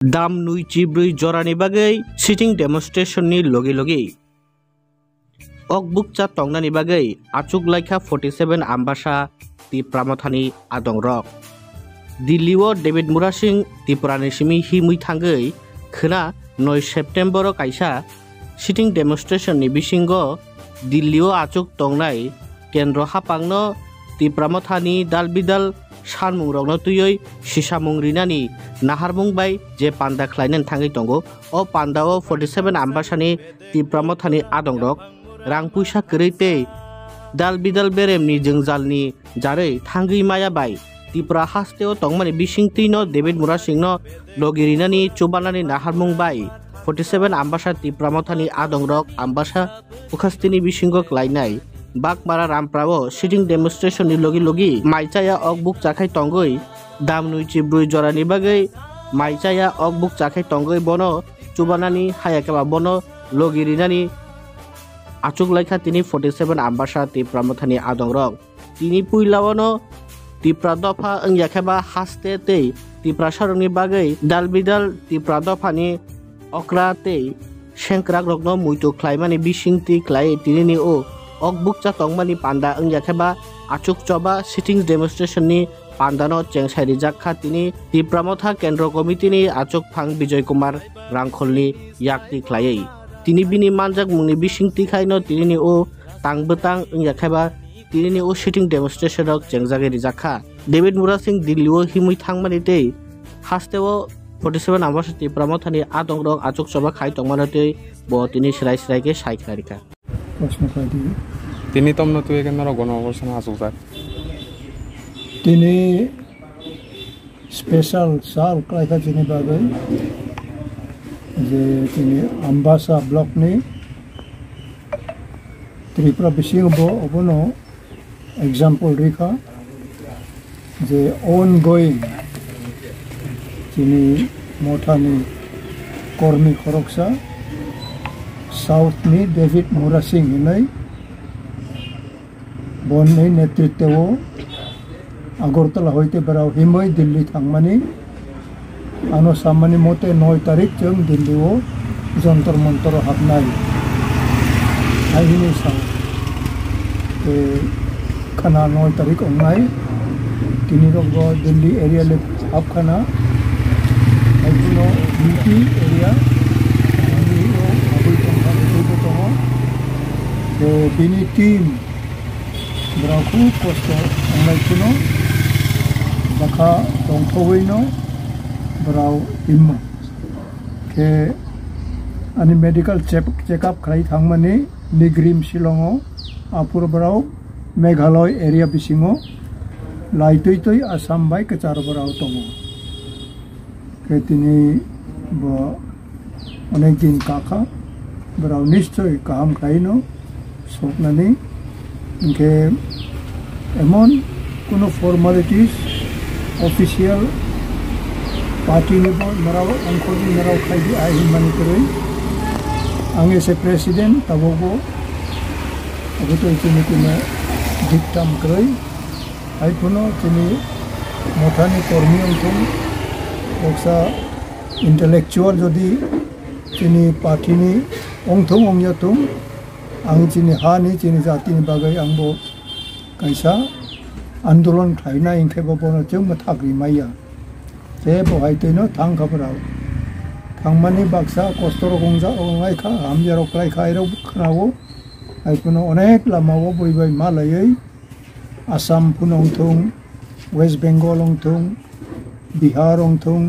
दाम नुइचि ब्रुइ जरानि बागै सिटिं डेमनस्ट्रेशन नि लगे लगे अकबुकचा तंगनानि बागै आचुक लाइखा 47 आम्बासा ति प्रामथानि आदं रक दिल्लीओ डेविड मुरा सिंह त्रिपुरानि सिमी हिमुइ थांगै खोना 9 सेप्टेम्बर काइसा सिटिं डेमनस्ट्रेशन नि बिसिंगो दिल्लीओ आचुक तंगनाय केन्द्र हापांगनो त्रिप्रामथानि दाल बिदाल सानमुं रगनो तुयै सिसामुं रिनानि नाहारमुं बाय जे पान्दा ख्लायनो थाङै दंगो अ पान्दाओ 47 आम्बासानि त्रिप्रामथानि आदं रक रां पैसा करेते दाल बिदाल बेरेमनि जोंजालनि जारै थांगै माया बाय त्रिपुरा हास्तेओ तंगमानि बिसिंतिनो डेविड मुरा सिंहनो लगिरिनानि चुबानानि नाहारमुं बाय 47 आम्बासा त्रिप्रामथानि आदं रक आम्बासा उखास्तिनि बिसिंगो ख्लायनाय बागमारा रामप्राओ सिटिं डेमनस्ट्रेशन नि लगी लगी माइचाया अकबुक चाखाय तंगै दाम नुइचि ब्रुइ जरानि बागै माइचाया अकबुक चाखाय तंगै बनो चुबानानि हायाकेबा बनो लगिरिनानि आचुक लाइखा तिनि 47 आम्बासा त्रिप्रामथानि आदं रक तिनि पुइलावनो त्रिप्रा दफा अंयाखेबा हास्ते ते त्रिप्रा सारंनि बागै दाल बिदाल त्रिप्रा दफानि अक्रा ते सेंक्राक रकनो मुइतु ख्लायमानि बिसिंति ख्लाय तिनि ओ अकबुकचा तंगमानि पान्दा अंयाखेबा आचुक चबा सिटिं डेमनस्ट्रेशन नि पान्दानो चेंसारि जाखा तिनि त्रिप्रामथा केन्द्र कमिटिनि आचुक फां विजय कुमार रांखलनि याक्ति ख्लायै तिनि बिनि मानजाक मुंनि बिसिंति खायनो तिनि ओ तांबोतां अंयाखेबा तिनि ओ सिटिं डेमनस्ट्रेशन रक चेंजागे रिजाखा डेविड मुरा सिंह दिल्लीओ हिमुइ थांमानि ते हास्तेओ 47 आम्बासा त्रिप्रामथानि आदं रक आचुक चबा खाय तंमानते ब तिनि सिराय सिरायके सायख्लारिका তিনি তমনতো কেন্দ্র গণঅবস্থান আসুক তিনি স্পেশাল সাল ক্লাইকা যিনি বাগৈ যে তিনি আম্বাসা ব্লকনি ত্রিপুরা বিসিংব অবনো এক্সাম্পল রেখা যে অন গোয়িং তিনি মথানি কর্মী খরকসা साउथ नि डेविड मुरा सिंह हिनै बननि नेतृत्व अगरतला होइते बराव हिमै दिल्ली थांमानि आनो सामानि मते 9 तारिख जों दिल्लीओ जंतर मंतर हाबनाय आइनि साव ए खाना 9 तारिख अंनाय तिनि रग दिल्ली एरिया ले हाबखाना आइनो यूपी एरिया बिनि टीम बराव खूब कष्ट अंनायखौनो बाखा दंथ'वैनो बराव इम्मा के आनि मेडिकल चेकअप खालाय थांमानि निग्रिम शिलंआव आपुर बराव मेघालय एरिया बिसिङाव लाइतै आसाम बाय कचार बराव दङ के तिनि अनेक दिन काका बराव निश्चय गाहाम खायनो सपनानि इनके एमन कोनो फॉर्मेलिटीज ऑफिशियल पार्टी ने मराव अंखोनि मराव खायदि आइ मानि करै आंगे से प्रेसिडेंट तबोगो अबतो इतिनि कुनो डिक्टाम करै आइ कुनो तिनि मथानि कर्मी अंखों ओक्सा इंटेलेक्चुअल जदि तिनि पार्टीनि अंथों अंयाथों आं चिनि हानि चिनि जातिनि बागै आंबो कायसा आंदोलन खायनाय इंखेबो बनो जों थाग्रि माया जे बहायतैनो थांखाबराव थांमानि बाक्सा कस्टर गंजा अंगायखा हामजाराव क्लायखायराव खोनावो आइकुनो अनेक लामावो बयबाय मालायै आसाम फुनंथों वेस्ट बेंगल अंथों बिहार अंथों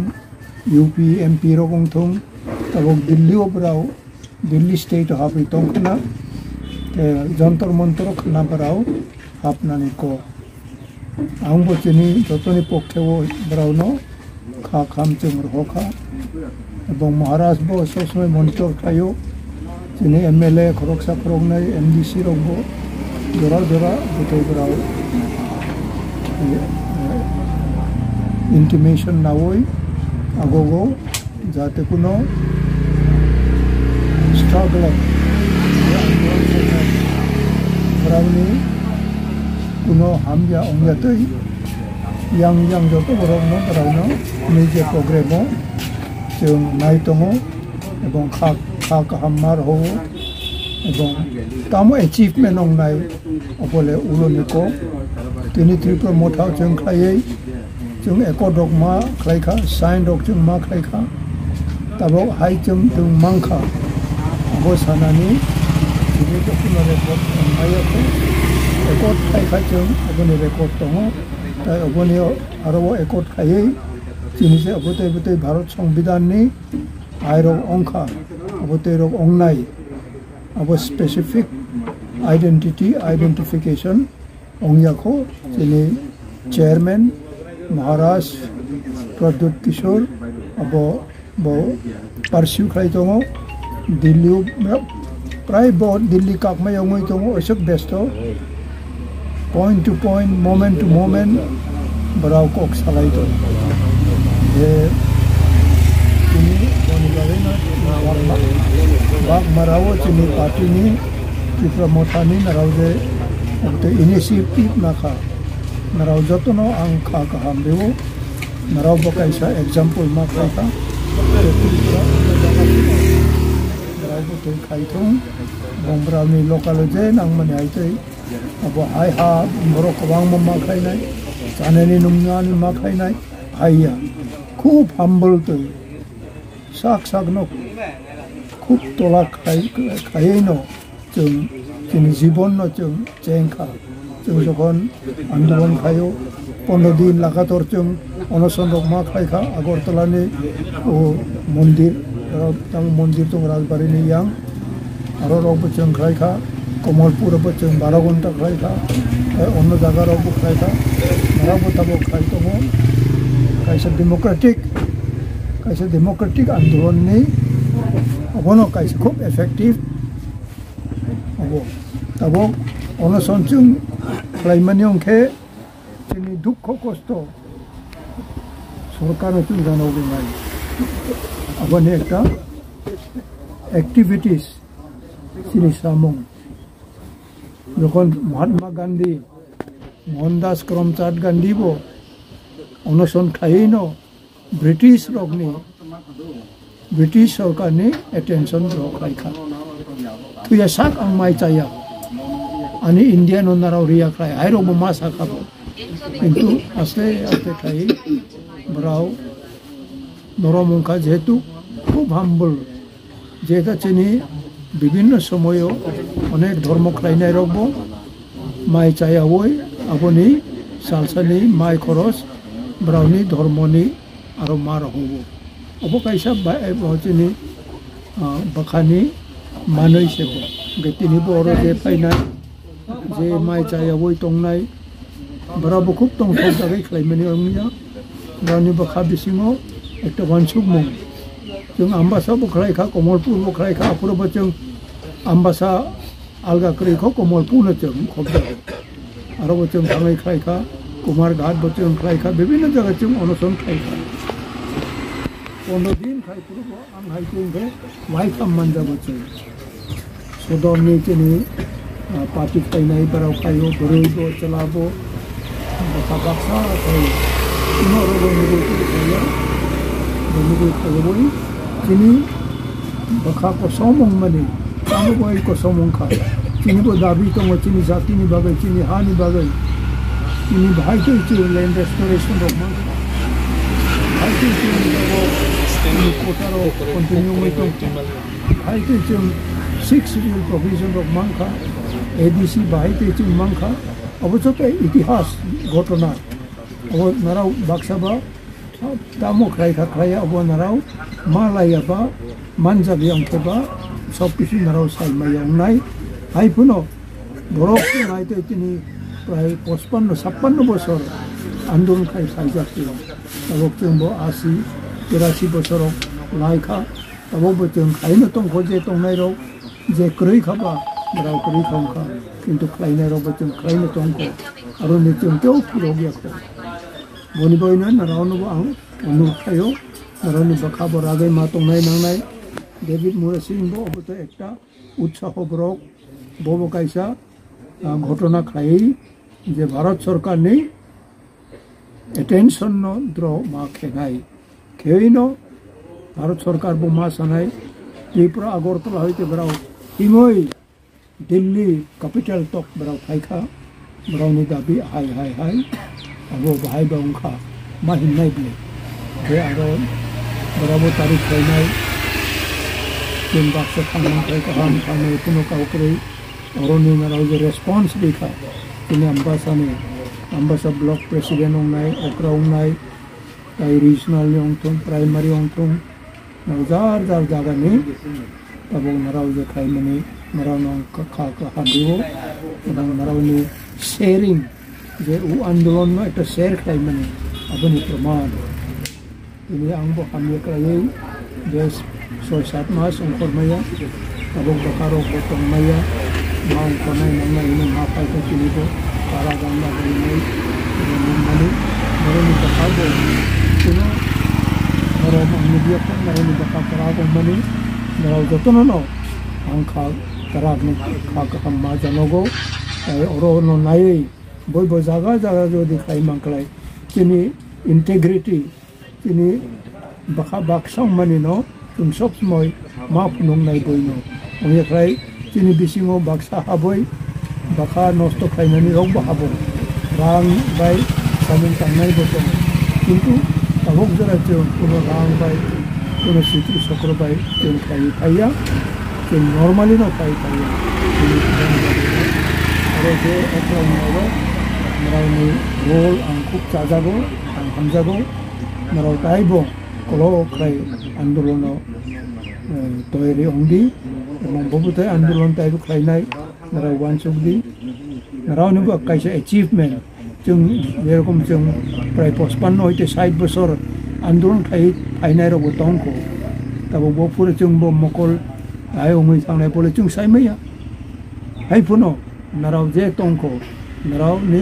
यूपी एमपी रंथों तब दिल्ली बराव दिल्ली स्टेट हाबै दंखना जंतर मंतर खाना बराव हाबनानै को आंबो दिनै जतनि पक्षेव बरावनो खा खाम जोंर हखा एवं महाराजबो सबसमय मनिटर थायो दिनै एमएलए खरकसा खरगनाय एमडीसी रंबो जरा जरा गोथौ बराव इंटिमेशन नावै आगोगो जाहाथे कुनो स्ट्रगल बरावनि कुनो हामजा अंजातै yang joto borongno bरावनो निजे प्रोग्रामो जों नाय दङ এবং खा गाहामार हो এবং तामो एचिभमेन्ट अंनाय अबले उलनिको तिनि त्रिपुरा मथाव जों खायै जों एको दगमा खायखा साइन दग जों मा खायखा ताबो हाय जों मांखा अबो सानानि तिनि दखना रेकर्ड नायखौ एको खायखा जों अबनि रेकर्ड दङ ता अबनि आरो एको खायै जिनिसे अबते भारत संविधाननि आयरग अंखा अबते रग अंनाय अब स्पेसिफिक आइडेंटिफिकेशन अंयाखौ जिनि चेयरमैन महाराज प्रद्युत किशोर अब पार्सिउ खाय दङ दिल्ली प्राय दिल्ली काकमायावै दङ Ashok best point to point moment to moment बराव कक सालाय दङ बाग मराव चिनी पार्टी नि त्रिपुरा मथानी नारावजे अबते इनिशिएटिव नाखा नाराव जतनो आं खा गाहाम बेवो नाराव बकायसा एग्जाम्पल मा खायखा नाराव बते खायथों बंब्रावनि लोकाल जे नांमानि आइतै अब हाय हा बर' गोबां मा खायनाय जानायनि नंङानि मा खायनाय हायया खूब हाम्बल तो साक न खूब तला खाई न जों जीवन न जों जेंखा जों जखन आंदोलन खायो 15 दिन लागातार जों अनशन मा खायखा आगरतलानि मंदिर दं राजबारिनि यां आरो रावबो जों खायखा कमलपुरावबो जों 12 घंटा खायखा अन्न जायगायावबो खायखा रावबो ताबो खाय दङ कायसा डेमोक्रेटिक आंदोलन नि अबनो कायसा खूब एफेक्टिव अबो ताबो अनशन जों खालामनायनि अंखे जोंनि दुख कष्ट सरकार जों जानांगौ नाय अबनि एकटा एक्टिविटीज जिनि सामं যখন महात्मा गांधी मोहनदास करमचांद गांधी बो अनशन खाई न ब्रिटिश सरकार ने एटेंशन रखायखा तुया साक आं माइ चाया आनी इंडियन नाराव रिया खाय आयरो मा साखाबो किंतु आस्ते आस्ते खाई बराव नरमंखा जेहेतु खूब हाम्बल जेता चिनी विभिन्न समय अनेक धर्म खायनाय रबो माइ चायावै आबनि सालसानि माइ खरस ब्राउनी धर्मनि आरो मा रहबो अबकायसा बायनि बखानि मानै सेबो गतिनि बर जे फायनाय जे माइ चायावै तंनाय बराबो खूब तंग जागै खालामनाय अंनिया गावनि बखा बिसिङाव एकटा वानसुक मुं जों आम्बासा बखरायखा कमलपुर बखरायखा अपुरबो जों आम्बासा आलगा करिखौ कमलपुर जों खबजा आरो जों थांनाय खायखा कुमार घाट बचन खायखा विभिन्न जगह जों अनशन खायखा 15 दिन खायपुरबो आं हायखौबो वाइ खाममान जाबोचै सदरनि जोंनि पार्टी खायनाय बाराव खायो बोरैबो चलाबो बाक्सा खायो इनोरबो नुगो खायो नुगो खायो जिनि बखा को समं माने तामबो को समं खा जिनिबो दाबि दङ जिनि जातिनि बागै जिनि हानि बागै जिनि भाइखौ जों लैंड रेस्टोरेशन दंमोन भाइखौ जों कोटारो कन्टिन्यू मैथों भाइखौ जों 6 रियल प्रोविजन ऑफ मांखा एडीसी भाइखौ जों मांखा अबचोटे इतिहास घटना अब नाराव बाक्साबा तामो खायखा खाया अब नाराव मालायाबा मानजाबि अंखेबा सब किछु नाराव सालमायावनाय हाइफुनो बरफ नायते तिनि प्राय 55-56 बছর आंदोलन खायजाखियो तबक जोंबो 80-83 बছर लायखा तबक जों खायनो तंखौ जे तंनाय रौ जे क्रय खाबा राव क्रय खांखा किंतु खायनाय रौ जों खायनो तंखौ आरो ने जों केउ फिरोगियाखौ बनिबोयनो नारावनोबो आं अनुखायो नारावनि बखाबो रागै मा तंनाय नांनाय डेविड मुरासिंबो अबतो एकटा उत्साह ब्रक बबो कायसा घटना खाई जे भारत सरकार ने एटेंशन न द्र मा खेनाय खेनो भारत सरकार बो मा सानाय त्रिपुरा आगरतला होइते बराव इमय दिल्ली कैपिटल तक बराव फाइखा बरावनि दाबि हाय हाय हाय आबो बाहाय बावंखा मा हिननाय बे बे आरो बराबो तारिख फायनाय जों बाक्सा थांनाय गाहाम थांनाय कुनु काउक्रै अरनि नाराव जे रेसपन्स देखा जोंनि आम्बासा ब्लक प्रेसिडेंट होंनाय अक्रा होंनाय ताई रिजनल होंथों प्राइमारी होंथों जार जार जागानि तब नाराव जे खायमनि नाराव नंग खा हाबिवो नारावनि शेयरिंग जे उ आंदोलन में एक शेयर खायमनि अबनि प्रमाण ini angbo kami kerajai des 6-7 mas ongkor maya abong bakaro potong maya mau konai nanga ini mapai ke sini bo para ganda ini mani mereka bakado kuno mereka media pun mereka bakaro mani mereka jotono no angka terag ni kak hamma janogo oro no nai boy boy jaga jo dikhai mangklai kini integrity ini baka baksang manino tum sok moy ma punong nai boy no ong yakrai ini bisingo baksa haboy baka nosto kainani rog ba habo rang bai samin tangnai botong kintu tabok jara jon kuno rang bai kuno sitri sokro bai jon kai kaya jon normally no kai kaya ini aro je ekra nawa marani rol angkup chajago ang hamjago naral taibo kolo kai andolono toiri ongdi emang bobutai andolon taibo kainai naral wansugdi naral nubu kaisa achievement jung yerokom jung prai pospan noite side bosor andolon kai kainai ro botongko tabo bopura jung bom mokol ayo ngui sangnai pole jung saimaya hai puno naral je tongko naral ni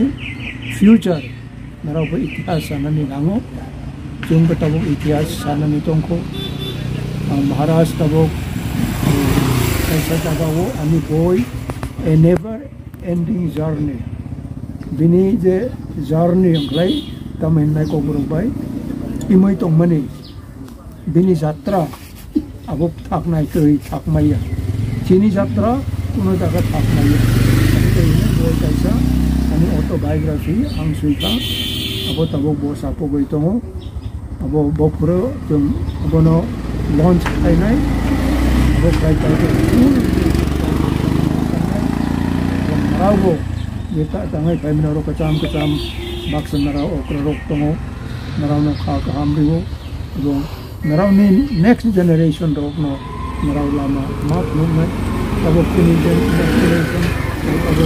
future naral bo itihas sanani nango jung betabok itihas sana ni tongko Maharashtra tabok kaisa tabawo ani boy a never ending journey bini je journey anglai tamen nai ko burung bai imoi tong mani bini jatra abok thak nai koi thak maya chini jatra kuno jaga thak maya ini boy kaisa ani autobiography ang suika abo tabok bo sapo goi tongo abo bopuro jung abono launch kainai abo kai kai full marago yeta tangai kai minaro kacam baksa narao okra rok tongo narao no kha ka hamrigo abo narao ni next generation rok no narao lama map no na abo kini generation abo